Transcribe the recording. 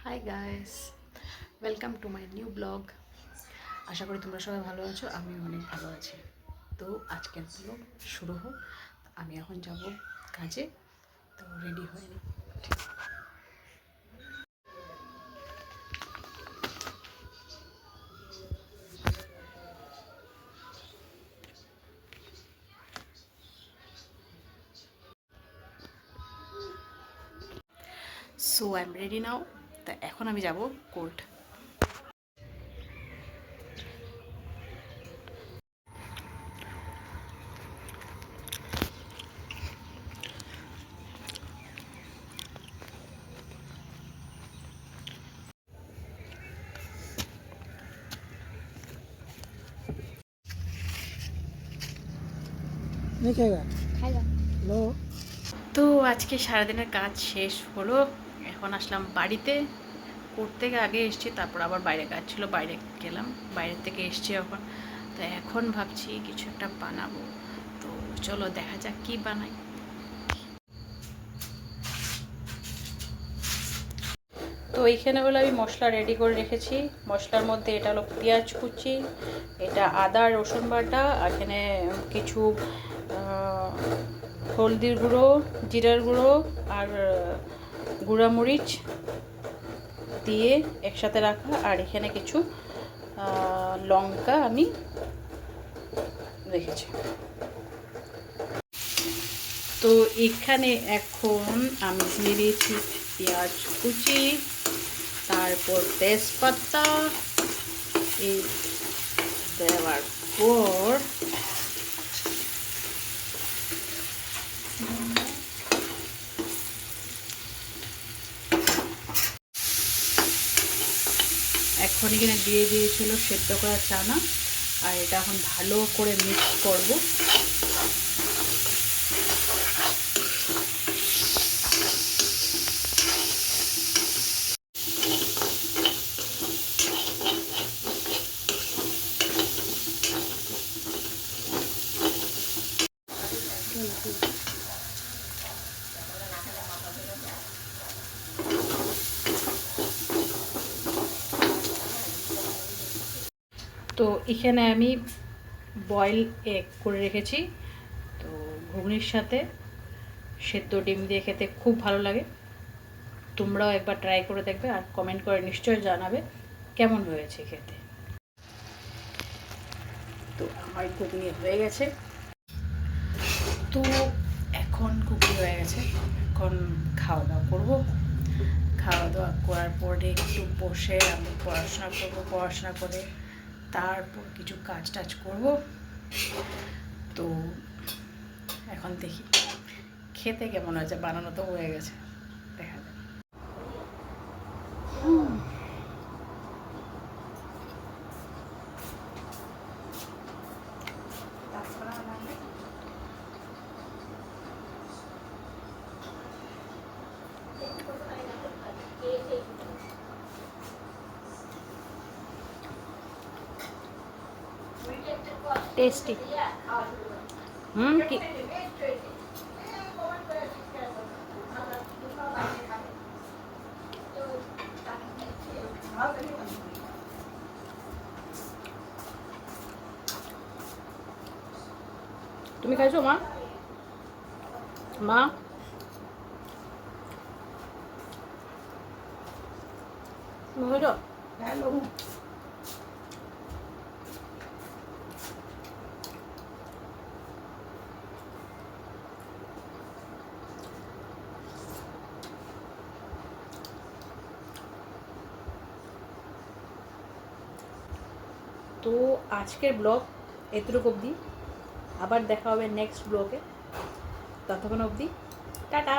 High guys, welcome to my new blog. আশা করি তোমরা সবাই ভালো আছো, আমিও অনেক ভালো আছি। তো আজকের ব্লগ শুরু হোক। আমি এখন যাব কাজে, তো রেডি হয়ে নিই। সো আই এম রেডি নাও। তা এখন আমি যাব কোর্ট। তো আজকে সারাদিনের কাজ শেষ হলো, এখন আসলাম বাড়িতে। কোর্ট থেকে আগে এসেছি, তারপর আবার বাইরে কাজ ছিল, বাইরে গেলাম, বাইরের থেকে এসেছি এখন। তো এখন ভাবছি কিছু একটা বানাবো। তো চলো দেখা যাক কি বানাই। তো এইখানে হলো আমি মশলা রেডি করে রেখেছি। মশলার মধ্যে এটা হলো পেঁয়াজ কুচি, এটা আদা রসুন বাটা, এখানে কিছু হলদির গুঁড়ো, জিরার গুঁড়ো আর গুঁড়া মরিচ দিয়ে একসাথে রাখা, আর এখানে কিছু লঙ্কা আমি রেখেছি। তো এখানে এখন আমি দিয়ে দিয়েছি পেঁয়াজ কুচি, তারপর তেজপাতা। এই দেওয়ার পর এখন এখানে দিয়ে দিয়েছিল সেদ্ধ করা চানা, আর এটা এখন ভালো করে মিক্স করব। তো এখানে আমি বয়েল এগ করে রেখেছি। তো ঘুগনির সাথে সেদ্ধ ডিম দিয়ে খেতে খুব ভালো লাগে। তোমরাও একবার ট্রাই করে দেখবে আর কমেন্ট করে নিশ্চয়ই জানাবে কেমন হয়েছে খেতে। তো আমার ঘুগনি হয়ে গেছে। তো এখন ঘুগনি হয়ে গেছে, এখন খাওয়া দাওয়া করবো। খাওয়া দাওয়া করার পরে একটু বসে আমি পড়াশোনা করবো, পড়াশোনা করে তারপর কিছু কাজ টাজ করবো। তো এখন দেখি খেতে কেমন হয়েছে, বানানো তো হয়ে গেছে, দেখা যাক। টেস্টি। কি তুমি খাইছো মা? মা হইলো? তো আজকের ব্লগ এতটুকু অবধি, আবার দেখা হবে নেক্সট ব্লগে। ততক্ষণ অবধি টাটা।